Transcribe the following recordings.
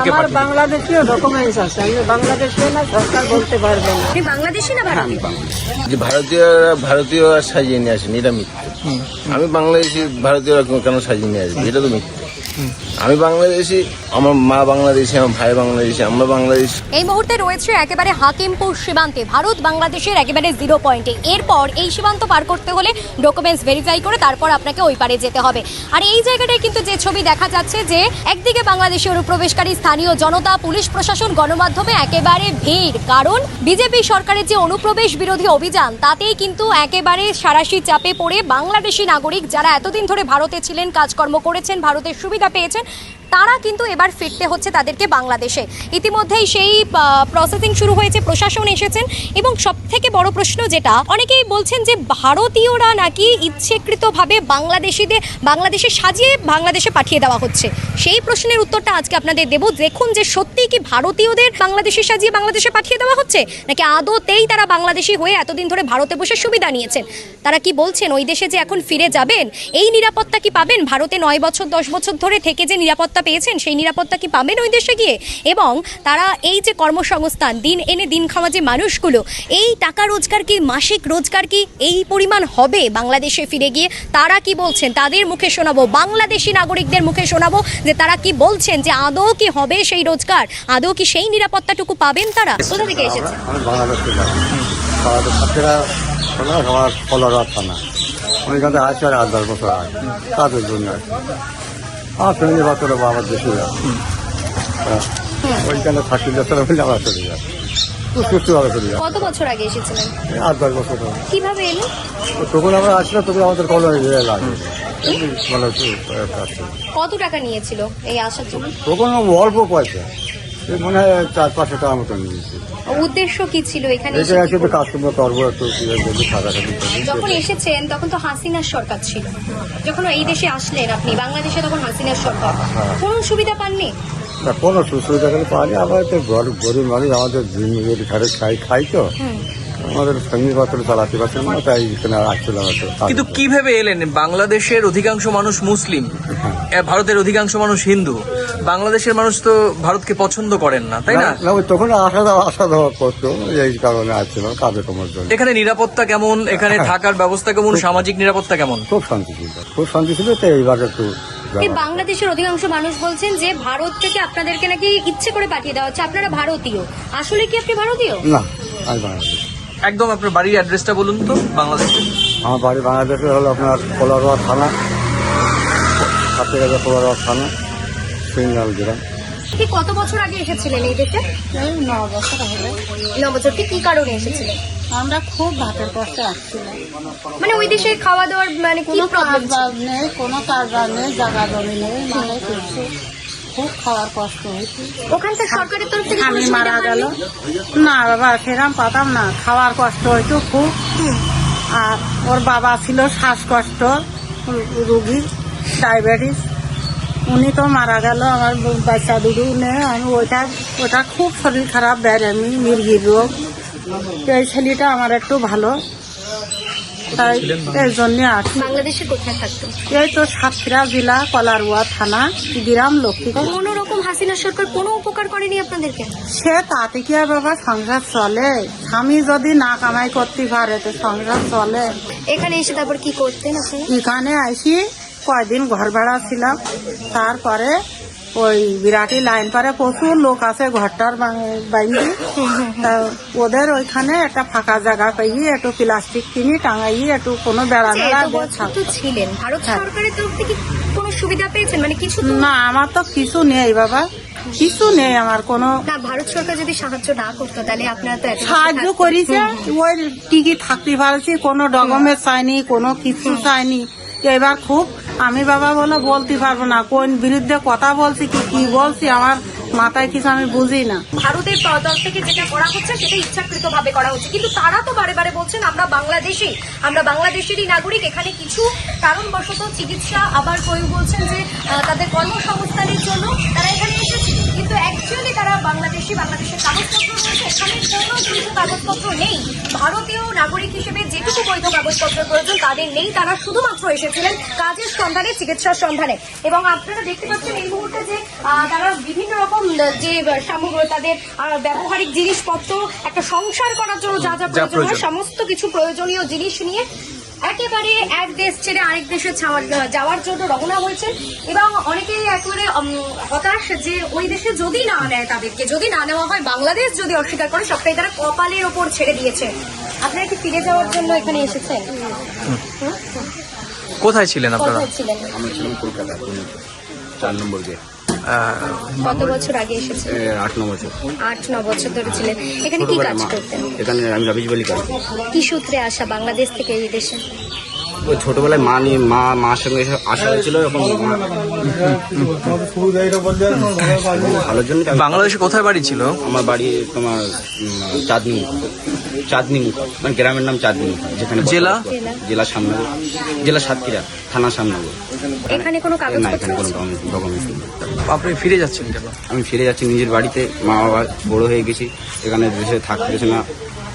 কাকে আমার পাঠিয়ে? বাংলাদেশীয় ডকুমেন্টস আছে, আমি বাংলাদেশি না, সরকার বলতে পারবে না। আপনি বাংলাদেশি না ভারতীয়? যে ভারতীয় সাজিয়ে নিয়ে আসেনি, এটা মিথ্যে। আমি বাংলাদেশি, ভারতীয়রা কেন সাজিয়ে নিয়ে আসবে, এটা তো মিথ্যে। আমি বাংলাদেশি, আমার মা বাংলাদেশি, আমার ভাই বাংলাদেশি, আমরা বাংলাদেশি। এই মুহূর্তে রয়েছে একেবারে হাকিমপুর সীমান্তে, ভারত বাংলাদেশের একেবারে 0 পয়েন্টে। এরপর এই সীমান্ত পার করতে হলে ডকুমেন্টস ভেরিফাই করে তারপর আপনাকে ওই পারে যেতে হবে। আর এই জায়গাটায় কিন্তু যে ছবি দেখা যাচ্ছে যে একদিকে বাংলাদেশি অনুপ্রবেশকারী, স্থানীয় জনতা, পুলিশ প্রশাসন, গণমাধ্যমে একেবারে ভিড়। কারণ বিজেপি সরকারের যে অনুপ্রবেশ বিরোধী অভিযান, তাতেই কিন্তু একেবারে সাঁড়াশি চাপে পড়ে বাংলাদেশি নাগরিক যারা এতদিন ধরে ভারতে ছিলেন, কাজকর্ম করেছেন, ভারতের সুবিধা পেয়েছেন, তারা কিন্তু এবার ফিরতে হচ্ছে তাদেরকে বাংলাদেশে। ইতিমধ্যেই সেই প্রসেসিং শুরু হয়েছে, প্রশাসন এসেছেন। এবং সব থেকে বড় প্রশ্ন যেটা অনেকেই বলছেন যে ভারতীয়রা নাকি ইচ্ছেকৃতভাবে বাংলাদেশে সাজিয়ে বাংলাদেশে পাঠিয়ে দেওয়া হচ্ছে। সেই প্রশ্নের উত্তরটা আজকে আপনাদের দেব। দেখুন যে সত্যিই কি ভারতীয়দের বাংলাদেশে সাজিয়ে বাংলাদেশে পাঠিয়ে দেওয়া হচ্ছে, নাকি আদতেই তারা বাংলাদেশি হয়ে এতদিন ধরে ভারতে বসে সুবিধা নিয়েছেন। তারা কি বলছেন, ওই দেশে যে এখন ফিরে যাবেন, এই নিরাপত্তা কি পাবেন? ভারতে 9 বছর 10 বছর ধরে থেকে যে নিরাপত্তা পেয়েছেন, সেই নিরাপত্তা কি পাবেন ওই দেশে গিয়ে? এবং তারা এই যে কর্মসংস্থান, দিন এনে দিন খাওয়া যে মানুষগুলো, এই টাকা রোজগার কি, মাসিক রোজগার কি এই পরিমাণ হবে বাংলাদেশে ফিরে গিয়ে? তারা কি বলছেন তাদের মুখে শোনাবো, বাংলাদেশি নাগরিকদের মুখে শোনাবো যে তারা কি বলছেন, যে আদৌ কি হবে সেই রোজগার, আদৌ কি সেই নিরাপত্তাটুকু পাবেন তারা? কোথা থেকে এসেছে? আমি বাংলাদেশ থেকে আমার কলরা থানা, আমি এখানে আসছি আর 8-10 বছর আগে কাজের জন্য আসছি। আমার ফ্যামিলি বাচ্চারা আমার দেশে যাচ্ছে, ওইখানে থাকি যাচ্ছে বলে আমরা চলে যাচ্ছি, খুব সুস্থভাবে চলে যাচ্ছি। কত বছর আগে এসেছিলেন? 8-10 বছর আগে। কিভাবে এলেন? তখন আমরা আসলে তখন আমাদের কলরে লাগে কত টাকা নিয়েছিল এই আসার জন্য? তখন অল্প পয়সা, মনে হয় 400-500 টাকা মতো নিয়েছি। উদ্দেশ্য কি ছিল এখানে এটা এসে? এসে তো কাস্টমার করবো একটু খাটাখাটি। যখন এসেছেন তখন তো হাসিনার সরকার ছিল, যখন এই দেশে আসলেন আপনি বাংলাদেশে, তখন হাসিনার সরকার, কোনো সুবিধা পাননি? না, কোনো সুবিধা করে পাওয়া যায়। আবার তো গরিব মানুষ, আমাদের দিন ঘরে খাই তো, আমাদের ফ্যামিলি পাত্র চালাতে পারছে না, তাই এখানে আসছিলাম। কিন্তু কিভাবে এলেন? বাংলাদেশের অধিকাংশ মানুষ মুসলিম, ভারতের অধিকাংশ মানুষ হিন্দু। বাংলাদেশের মানুষ তো ভারতকে পছন্দ করেন না, তাই না? না, ওই তখন আসা যাওয়া করতো, এই কারণে আসছিলাম কাজে কমার জন্য। এখানে নিরাপত্তা কেমন? এখানে থাকার ব্যবস্থা কেমন? সামাজিক নিরাপত্তা কেমন? খুব শান্তি ছিল, তো এইবার একটু। এই বাংলাদেশের অধিকাংশ মানুষ বলছেন যে ভারত থেকে আপনাদেরকে নাকি ইচ্ছে করে পাঠিয়ে দেওয়া হচ্ছে, আপনারা ভারতীয়। আসলে কি আপনি ভারতীয়? না, আমি বাংলাদেশ। একদম আপনার বাড়ির অ্যাড্রেসটা বলুন তো বাংলাদেশে। আমার বাড়ি বাংলাদেশে হলো আপনার কলারোয়া থানা, হাতেগাজা কলারোয়া থানা, সিঙ্গাল গ্রাম। কি কত বছর আগে এসেছিলেন এই দেশে? 9 বছর হবে। 9 বছর। কি কারণে এসেছিলেন? আমরা খুব ভাতের কষ্টে আসছিলাম, মানে ওই দেশে খাওয়া দাওয়ার মানে কি কোনো প্রবলেম? কাজ নেই, কোনো কাজ নেই, জায়গা জমি নেই, মানে কিছু খুব খাওয়ার কষ্ট হয়েছে। ওখানকার সরকারের তরফ থেকে আমি মারা গেল না বাবা, সেরাম পাতাম না, খাওয়ার কষ্ট হইতো খুব। আর ওর বাবা ছিল শ্বাসকষ্ট রুগী, ডায়াবেটিস, উনি তো মারা গেল। আমার বাচ্চা দুটো নেই, আমি ওটা খুব শরীর খারাপ, ব্যারামি, মির্গির রোগ। এই ছেলেটা আমার একটু ভালো, তাই এই জন্য আসি। বাংলাদেশে কোথায় থাকতো? এই তো সাতক্ষীরা জেলা কলারোয়া থানা, গ্রাম লক্ষ্মীপুর। কোন রকম হাসিনা সরকার কোনো উপকার করেনি আপনাদেরকে? সে তাতে কি আর বাবা সংসার চলে? স্বামী যদি না কামাই করতে পারে তো সংসার চলে? এখানে এসে তারপর কি করতেন আপনি? এখানে আসি কয়দিন ঘর ভাড়া ছিলাম, তারপরে ওই বিরাটি লাইন পারে প্রচুর লোক আছে ঘরটার বাইরে, ওদের ওইখানে একটা ফাঁকা জায়গা পাইয়ে একটু প্লাস্টিক কিনি টাঙাইয়ে একটু কোনো বেড়া মেলা তো ছিলেন। ভারত সরকারের তরফ থেকে কোনো সুবিধা পেয়েছেন? মানে কিছু না, আমার তো কিছু নেই বাবা, কিছু নেই আমার কোনো। না, ভারত সরকার যদি সাহায্য না করতো তাহলে আপনারা তো সাহায্য করেছে, ওই টিকিট থাকতে পারছি, কোনো ডকুমেন্ট চাইনি, কোনো কিছু চাইনি। এবার খুব আমি বাবা বলতে পারবো না, কোন বিরুদ্ধে কথা বলছি কি বলছি, আমার মাথায় কিছু আমি বুঝি না। ভারতের তরফ থেকে যেটা করা হচ্ছে সেটা ইচ্ছাকৃত ভাবে করা হচ্ছে, কিন্তু তারা তো বারে বারে বলছেন আমরা বাংলাদেশেরই নাগরিক, এখানে কিছু কারণবশত চিকিৎসা, আবার কেউ বলছেন যে তাদের কর্মসংস্থানের জন্য তারা এখানে এসেছে, কিন্তু অ্যাকচুয়ালি তারা বাংলাদেশের কাগজপত্র রয়েছে, এখানে কোনো কিছু কাগজপত্র নেই, ভারতীয় নাগরিক হিসেবে যেটুকু বৈধ কাগজপত্রের প্রয়োজন তাদের নেই, তারা শুধুমাত্র এসেছিলেন কাজের সন্ধানে, চিকিৎসার সন্ধানে। এবং আপনারা দেখতে পাচ্ছেন এই মুহূর্তে যে তারা বিভিন্ন রকম যে সামগ্রী, তাদের ব্যবহারিক জিনিসপত্র, একটা সংসার করার জন্য যা যা প্রয়োজন হয় সমস্ত কিছু প্রয়োজনীয় জিনিস নিয়ে একেবারে এক দেশ ছেড়ে আরেক দেশে যাওয়ার জন্য রওনা হয়েছেন। এবং অনেকেই একেবারে হতাশ যে ওই দেশে যদি না নেয়, তাদেরকে যদি না নেওয়া হয়, বাংলাদেশ যদি অস্বীকার করে, সবটাই তারা কপালের ওপর ছেড়ে দিয়েছে। আপনারা কি ফিরে যাওয়ার জন্য এখানে এসেছেন? কোথায় ছিলেন আপনারা? কোথায় ছিলেন? আমি ছিলাম কলকাতা 4 নম্বর গেট। কত বছর আগে এসেছেন? 8-9 বছর। 8-9 বছর ধরে ছিলেন। এখানে কি কাজ করতেন? এখানে আমি রাবিশ বলি কাজ। কি সূত্রে আসা বাংলাদেশ থেকে এই দেশে? ওই ছোটবেলায় মার সঙ্গে আসা হয়েছিল, এখন ভালোর জন্য। বাংলাদেশে কোথায় বাড়ি ছিল? আমার বাড়ি তোমার চাঁদনি মানে গ্রামের নাম চাঁদনি, যেখানে জেলা? জেলা সামনগর, জেলা সাতক্ষীরা, থানা সামনগর। এখানে কোনো না, কাগজপত্র এখানে কোনো আছে? ডকুমেন্টস নেই। আপনি ফিরে যাচ্ছেন কেন? আমি ফিরে যাচ্ছি নিজের বাড়িতে, মা বাবা বড় হয়ে গেছি, এখানে দেশে থাকতেছে না।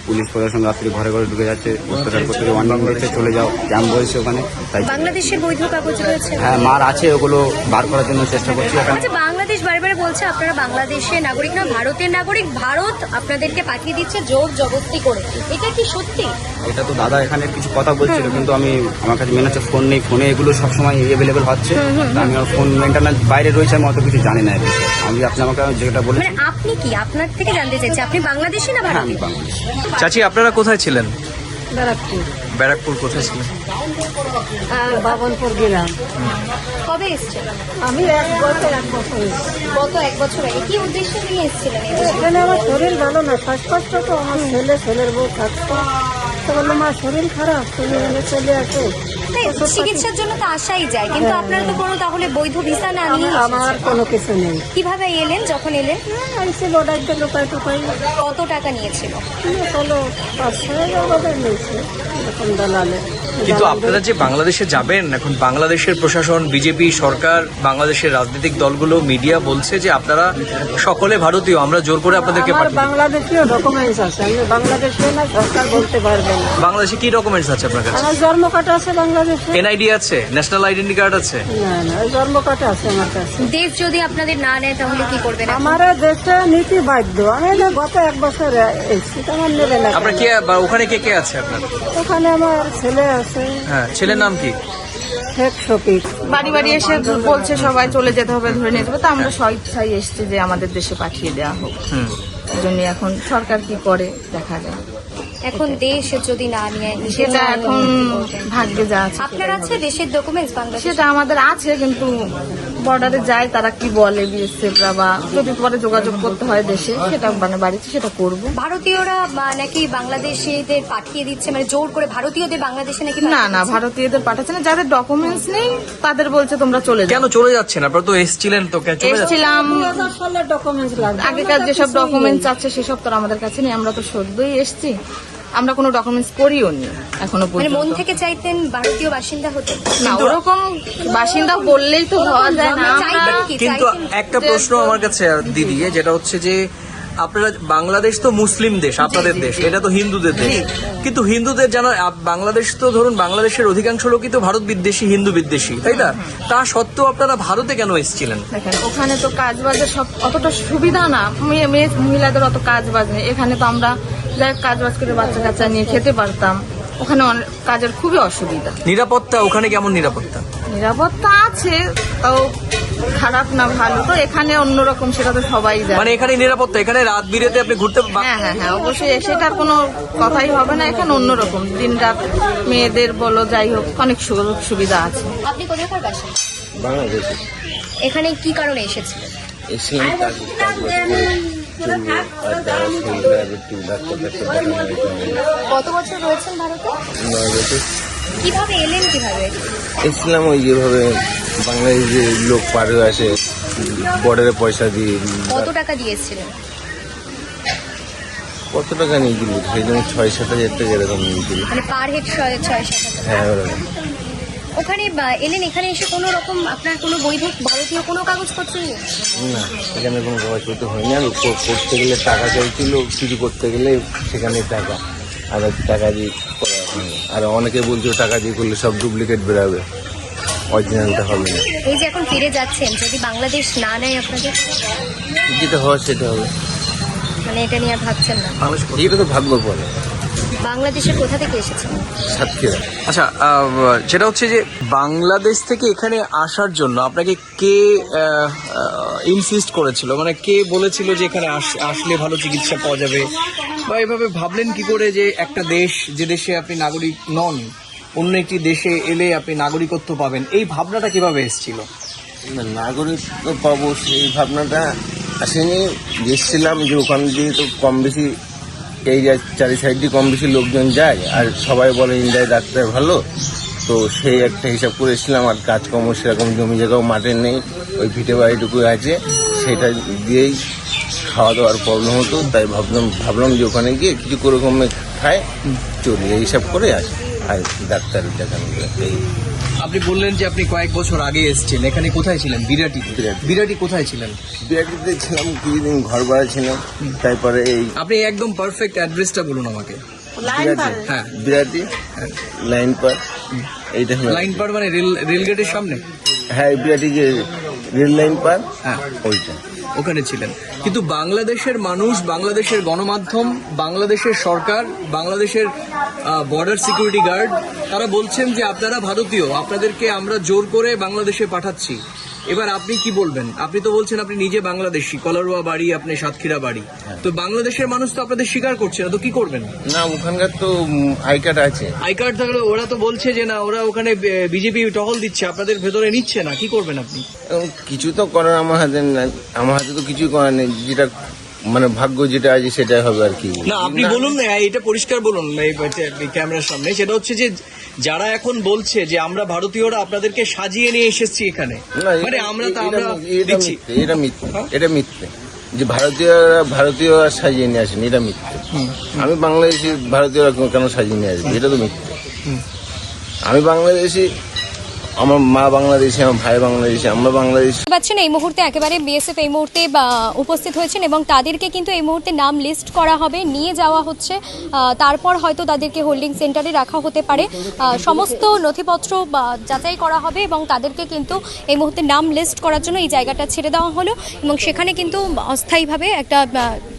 পুলিশ প্রশাসন রাত্রি ঘরে ঘরে ঢুকে যাচ্ছে, অত্যাচার করতে, ওয়ার্নিং দিচ্ছে চলে যাও, ক্যাম্প রয়েছে ওখানে। তাই বাংলাদেশের বৈধ কাগজ রয়েছে? হ্যাঁ, মার আছে, ওগুলো বার করার জন্য চেষ্টা করছি এখন। আচ্ছা, বাংলাদেশ বারে বলছে আপনারা বাংলাদেশের নাগরিক না, ভারতের নাগরিক, ভারত আপনাদেরকে পাঠিয়ে দিচ্ছে জোর জবরদস্তি করে, এটা কি সত্যি? এটা তো দাদা এখানে কিছু কথা বলছিল, কিন্তু আমার কাছে মেন হচ্ছে ফোন নেই, ফোনে এগুলো সবসময় অ্যাভেলেবেল হচ্ছে। আমি ফোন মেনটেন্যান্স বাইরে রয়েছে, আমি অত কিছু জানি না। আমি আপনি আমাকে যেটা বলেছেন। মানে আপনি কি, আপনার থেকে জানতে চাইছি, আপনি বাংলাদেশি না হ্যাঁ, আমি ভারতীয়? বাংলাদেশ। চাচি, আপনারা কোথায় ছিলেন? ব্যারাকপুর, ব্যারাকপুর কোথায় ছিলেন? বাবনপুর গেলাম। কবে এসেছেন? আমি 1 বছর এসেছি। গত 1 বছর আগে। কি উদ্দেশ্যে নিয়ে এসেছিলেন এই দেশে? এখানে আমার শরীর ভালো না, শ্বাসকষ্ট, তো আমার ছেলের বউ থাকতো, তো বললো মা শরীর খারাপ, তুমি এখানে চলে আসো। তাই, চিকিৎসার জন্য তো আসাই যায়, কিন্তু আপনার তো কোনো তাহলে বৈধ ভিসা না নিয়ে আমার কোনো কিছু নেই। কিভাবে এলেন? যখন এলেন আইসি লোডাইতে লোকাই টোকাই কত টাকা নিয়েছিল? চলো 5-6 হাজার নিয়েছে এরকম দালালে। কিন্তু আপনারা যে বাংলাদেশে যাবেন, এখন বাংলাদেশের প্রশাসন, বিজেপি সরকার, বাংলাদেশের রাজনৈতিক দলগুলো, মিডিয়া বলছে যে আপনারা সকলে ভারতীয়, আমরা জোর করে আপনাদেরকে আমার পাঠিয়ে দিই। বাংলাদেশীয় ডকুমেন্টস আছে, আমি বাংলাদেশে না, সরকার বলতে পারবে না। বাংলাদেশে কি ডকুমেন্টস আছে আপনার কাছে? আমার জন্ম কার্ড আছে বাংলাদেশে। এনআইডি আছে? ন্যাশনাল আইডেন্টি কার্ড আছে? না, ওই জন্ম কার্ড আছে আমার কাছে। দেশ যদি আপনাদের না নেয় তাহলে কি করবেন? আমার দেশে নীতি বাধ্য, আমি গত 1 বছর এসেছি, তো আমার নেবে না। আপনার কে, ওখানে কে কে আছে আপনার? ওখানে আমার ছেলে আছে, হ্যাঁ, ছেলের নাম কি? শেখ শফিক। বাড়ি বাড়ি এসে বলছে সবাই চলে যেতে হবে, ধরে নিয়ে যাবে, তো আমরা স্বেচ্ছায় এসেছি যে আমাদের দেশে পাঠিয়ে দেওয়া হোক। এই জন্য এখন সরকার কি করে দেখা যায়। এখন দেশ যদি না নিয়ে, সেটা এখন ভাগ্যে যা আছে। আপনার আছে দেশের ডকুমেন্টস বাংলাদেশ? সেটা আমাদের আছে, কিন্তু বর্ডারে যায় তারা কি বলে বিএসএফরা, বা যদি পরে যোগাযোগ করতে হয় দেশে, সেটা মানে বাড়িতে সেটা করবো। ভারতীয়রা নাকি বাংলাদেশিদের পাঠিয়ে দিচ্ছে, মানে জোর করে ভারতীয়দের বাংলাদেশে নাকি না পাঠিয়ে না, দিচ্ছে? ভারতীয়দের পাঠাচ্ছে না, যাদের ডকুমেন্টস নেই তাদের বলছে তোমরা চলে যাও। কেন চলে যাচ্ছেন? আপনারা তো এসছিলেন, তো কেন চলে যাচ্ছেন? এসছিলাম, 2016 ডকুমেন্টস লাগবে। আগেকার যেসব ডকুমেন্টস আছে সেসব তো আর আমাদের কাছে নেই, আমরা তো সদ্যই এসছি, আমরা কোনো ডকুমেন্টস করিও নি এখনো মানে মন পর্যন্ত। থেকে চাইতেন ভারতীয় বাসিন্দা হতে? না, ওরকম বাসিন্দা বললেই তো হওয়া যায় না। চাইতেন কি? কিন্তু চাইতেন? একটা প্রশ্ন আমার কাছে দিদি, যেটা হচ্ছে যে আপনারা, বাংলাদেশ তো মুসলিম দেশ, আপনাদের দেশ, এটা তো হিন্দুদের দেশ, কিন্তু হিন্দুদের জানো, বাংলাদেশ তো ধরুন বাংলাদেশের অধিকাংশ লোকই তো ভারত বিদ্বেষী, হিন্দু বিদ্বেষী, তাই না? তা সত্ত্বেও আপনারা ভারতে কেন এসেছিলেন? দেখেন, ওখানে তো কাজ বাজের সব অতটা সুবিধা না, মহিলাদের অত কাজ বাজ নেই। এখানে তো আমরা যাই কাজ বাজ করে বাচ্চা কাচ্চা নিয়ে খেতে পারতাম, ওখানে অনেক কাজের খুবই অসুবিধা। নিরাপত্তা ওখানে কেমন? নিরাপত্তা নিরাপত্তা আছে, তাও খারাপ না ভালো, তো এখানে অন্যরকম, সেটা তো সবাই জানে। মানে এখানে নিরাপত্তা, এখানে রাত বিরেতে আপনি ঘুরতে হ্যাঁ হ্যাঁ হ্যাঁ, অবশ্যই, সেটার কোনো কথাই হবে না। এখানে অন্যরকম, দিন রাত মেয়েদের বলো যাই হোক, অনেক সুযোগ সুবিধা আছে। আপনি কোথাকার বাসিন্দা? বাংলাদেশে এখানে কি কারণে এসেছিলেন? এসেছিলাম কাজ করে চলবে, আর যারা শরীর খারাপ একটু ডাক্তার দেখানো হয়েছে। কত বছর রয়েছেন ভারতে? 9 বছর কিভাবে এলেন, কিভাবে? এসেছিলাম ওই যেভাবে বাংলাদেশের লোক পার হয়ে আসে, বর্ডারে পয়সা দিয়ে। কত টাকা দিয়েছিলেন? কত টাকা নিয়েছিল সেই জন্য 6-7 হাজার টাকা এরকম নিয়েছিল। মানে পার হেড 6-7 হাজার। হ্যাঁ, ওরকম। ওখানে এলেন, এখানে এসে কোনো রকম আপনার কোনো বৈধ ভারতীয় কোনো কাগজপত্র নেই? না, এখানে কোনো কাগজপত্র হয়নি। আর করতে গেলে টাকা চাইছিল, কিছু করতে গেলে সেখানে টাকা, আর টাকা দিয়ে করা হয়নি। আর অনেকে বলছে টাকা দিয়ে করলে সব ডুপ্লিকেট বেরোবে, অরিজিনালটা হবে না। এই যে এখন ফিরে যাচ্ছেন, যদি বাংলাদেশ না নেয় আপনাদের, যেটা হওয়ার সেটা হবে, মানে এটা নিয়ে আর ভাবছেন না? এটা তো ভাগ্য পড়ে। বাংলাদেশের কোথা থেকে এসেছেন? সাতক্ষীরা। আচ্ছা, যেটা হচ্ছে যে বাংলাদেশ থেকে এখানে আসার জন্য আপনাকে কে ইনসিস্ট করেছিল, মানে কে বলেছিল যে এখানে আসলে ভালো চিকিৎসা পাওয়া যাবে, বা এভাবে ভাবলেন কি করে যে একটা দেশ, যে দেশে আপনি নাগরিক নন, অন্য একটি দেশে এলে আপনি নাগরিকত্ব পাবেন, এই ভাবনাটা কিভাবে এসেছিল? না, নাগরিকত্ব পাবো সেই ভাবনাটা আসেনি। গেছিলাম যে ওখান দিয়ে তো কম বেশি এই চারি সাইড দিয়ে কম বেশি লোকজন যায়, আর সবাই বলে ইন্ডিয়ায় ডাক্তার ভালো, তো সেই একটা হিসাব করে এসেছিলাম। আর কাজকর্ম সেরকম জমি জায়গাও মাঠে নেই, ওই ভিটে বাড়িটুকু আছে, সেটা দিয়েই খাওয়া দাওয়ার প্রবলেম হতো। তাই ভাবলাম যে ওখানে গিয়ে কিছু করে কমে খায় চলি, এই হিসাব করে আসি। আর ডাক্তার দেখানো এই। আপনি বললেন যে আপনি কয়েক বছর আগে এসেছেন, এখানে কোথায় ছিলেন? বিরাটিতে। বিরাটি কোথায় ছিলেন? বিরাটিতে ছিলাম কিছুদিন, ঘর ভাড়া ছিলাম। তারপরে এই আপনি একদম পারফেক্ট অ্যাড্রেসটা বলুন আমাকে। হ্যাঁ, বিরাটি লাইন পার, এইটা হলো লাইন পার মানে রেলগেটের সামনে। হ্যাঁ, বিরাটি যে রেল লাইন পার, হ্যাঁ, ওইটা। ওখানে ছিলেন। কিন্তু বাংলাদেশের মানুষ, বাংলাদেশের গণমাধ্যম, বাংলাদেশের সরকার, বাংলাদেশের বর্ডার সিকিউরিটি গার্ড, তারা বলছেন যে আপনারা ভারতীয়, আপনাদেরকে আমরা জোর করে বাংলাদেশে পাঠাচ্ছি। এবার আপনি কি বলবেন? আপনি তো বলছেন আপনি নিজে বাংলাদেশি, কলারোয়া বাড়ি, আপনি সাতক্ষীরা বাড়ি, তো বাংলাদেশের মানুষ তো আপনাদের স্বীকার করছে না, তো কি করবেন? না, ওখানকার তো আই কার্ড আছে। আই কার্ড থাকলে ওরা তো বলছে যে না, ওরা ওখানে বিজেপি টহল দিচ্ছে, আপনাদের ভেতরে নিচ্ছে না, কি করবেন আপনি? কিছু তো করার আমার হাতে নাই, আমার হাতে তো কিছুই করার নেই। যেটা মানে ভাগ্য যেটা আছে সেটাই হবে আর কি। না, আপনি বলুন না, এটা পরিষ্কার বলুন এই ক্যামেরার সামনে। সেটা হচ্ছে যে যারা এখন বলছে যে আমরা ভারতীয়রা আপনাদেরকে সাজিয়ে নিয়ে এসেছি এখানে, না, মানে আমরা দিচ্ছি, এটা মিথ্যে যে ভারতীয়রা সাজিয়ে নিয়ে আসেনি, এটা মিথ্যে। আমি বাংলাদেশি, ভারতীয়রা কেন সাজিয়ে নিয়ে আসবে, এটা তো মিথ্যে। আমি বাংলাদেশি, আমার মা বাংলাদেশি, আমার ভাই বাংলাদেশি, আমরা বাংলাদেশি। পাচ্ছেন এই মুহূর্তে একেবারে বিএসএফ এই মুহূর্তে উপস্থিত হয়েছেন এবং তাদেরকে কিন্তু এই মুহূর্তে নাম লিস্ট করা হবে, নিয়ে যাওয়া হচ্ছে। তারপর হয়তো তাদেরকে হোল্ডিং সেন্টারে রাখা হতে পারে, সমস্ত নথিপত্র যাচাই করা হবে এবং তাদেরকে কিন্তু এই মুহূর্তে নাম লিস্ট করার জন্য এই জায়গাটা ছেড়ে দেওয়া হলো এবং সেখানে কিন্তু অস্থায়ীভাবে একটা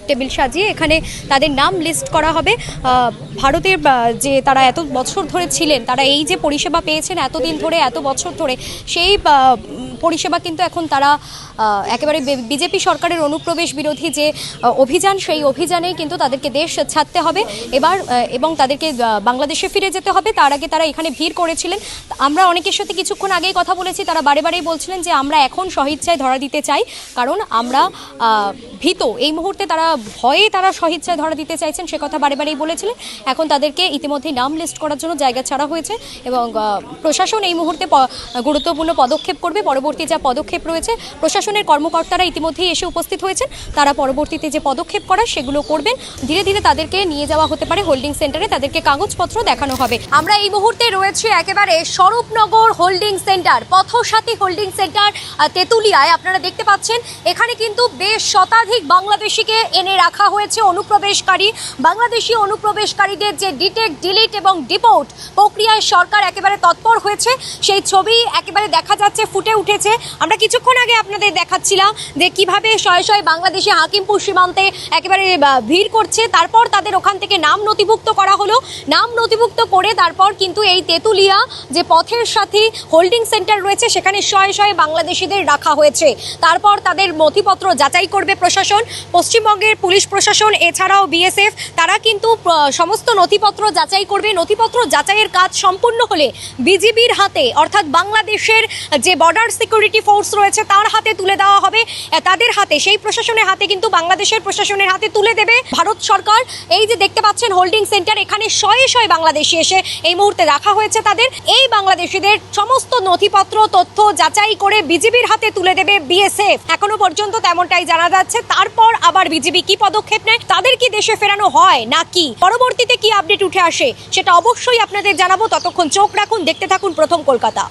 টেবিল সাজিয়ে এখানে তাদের নাম লিস্ট করা হবে। ভারতের যে তারা এত বছর ধরে ছিলেন, তারা এই যে পরিষেবা পেয়েছেন এতদিন ধরে, এত বছর ধরে, সেই পরিষেবা কিন্তু এখন তারা একেবারে বিজেপি সরকারের অনুপ্রবেশ বিরোধী যে অভিযান, সেই অভিযানেই কিন্তু তাদেরকে দেশ ছাড়তে হবে এবার এবং তাদেরকে বাংলাদেশে ফিরে যেতে হবে। তার আগে তারা এখানে ভিড় করেছিলেন। আমরা অনেকের সাথে কিছুক্ষণ আগেই কথা বলেছি, তারা বারে বারেই বলছিলেন যে আমরা এখন স্বইচ্ছায় ধরা দিতে চাই, কারণ আমরা ভীত। এই মুহূর্তে তারা ভয়ে তারা স্বইচ্ছায় ধরা দিতে চাইছেন, সে কথা বারে বারেই বলেছিলেন। এখন তাদেরকে ইতিমধ্যেই নাম লিস্ট করার জন্য জায়গা ছাড়া হয়েছে এবং প্রশাসন এই মুহূর্তে গুরুত্বপূর্ণ পদক্ষেপ করবে। পরবর্তী যা পদক্ষেপ রয়েছে, প্রশাসনের কর্মকর্তারা ইতিমধ্যেই এসে উপস্থিত হয়েছেন, তারা পরবর্তীতে যে পদক্ষেপ করার সেগুলো করবেন। ধীরে ধীরে তাদেরকে নিয়ে যাওয়া হতে পারে হোল্ডিং সেন্টারে, তাদেরকে কাগজপত্র দেখানো হবে। আমরা এই মুহূর্তে রয়েছে একেবারে Swarupnagar holding centre, Pathasathi holding centre তেঁতুলিয়ায়। আপনারা দেখতে পাচ্ছেন এখানে কিন্তু বেশ শতাধিক বাংলাদেশিকে এনে রাখা হয়েছে। অনুপ্রবেশকারী, বাংলাদেশি অনুপ্রবেশকারীদের যে ডিটেক্ট, ডিলিট এবং ডিপোর্ট প্রক্রিয়ায় সরকার একেবারে তৎপর হয়েছে, সেই ছবি একেবারে দেখা যাচ্ছে, ফুটে উঠেছে। আমরা কিছুক্ষণ আগে আপনাদের দেখাচ্ছিলাম যে কিভাবে শয়ে শয়ে বাংলাদেশি হাকিমপুর সীমান্তে একেবারে ভিড় করছে, তারপর তাদের ওখান থেকে নাম নথিভুক্ত করা হলো। নাম নথিভুক্ত করে তারপর কিন্তু এই তেঁতুলিয়া যে পথের সাথী হোল্ডিং সেন্টার রয়েছে, সেখানে শয়ে শয়ে বাংলাদেশিদের রাখা হয়েছে। তারপর তাদের নথিপত্র যাচাই করবে প্রশাসন, পশ্চিমবঙ্গের পুলিশ প্রশাসন, এছাড়াও বিএসএফ, তারা কিন্তু সমস্ত নথিপত্র যাচাই করবে। নথিপত্র যাচাইয়ের কাজ সম্পূর্ণ হলে বিজিবির হাতে, অর্থাৎ বাংলাদেশের যে বর্ডার সিকিউরিটি ফোর্স রয়েছে তার হাতে তুলে দেওয়া হবে, তাদের হাতে, সেই প্রশাসনের হাতে কিন্তু বাংলাদেশের প্রশাসনের হাতে তুলে দেবে ভারত সরকার। এই যে দেখতে পাচ্ছেন হোল্ডিং সেন্টার, এখানে শয়ে শয়ে বাংলাদেশি এসে এই মুহূর্তে রাখা হয়েছে তাদের। এই বাংলাদেশিদের সমস্ত নথিপত্র তথ্য যাচাই করে বিজিবির হাতে তুলে দেবে বিএসএফ। এখনো পর্যন্ত তেমনটাই জানা যাচ্ছে। তারপর আবার বিজিবি কি পদক্ষেপ নেয়, তাদের কি দেশে ফেরানো হয় নাকি পরবর্তীতে কি আপডেট উঠে আসে সেটা অবশ্যই আপনাদের জানাবো। ততক্ষণ চোখ রাখুন, দেখতে থাকুন প্রথম কলকাতা।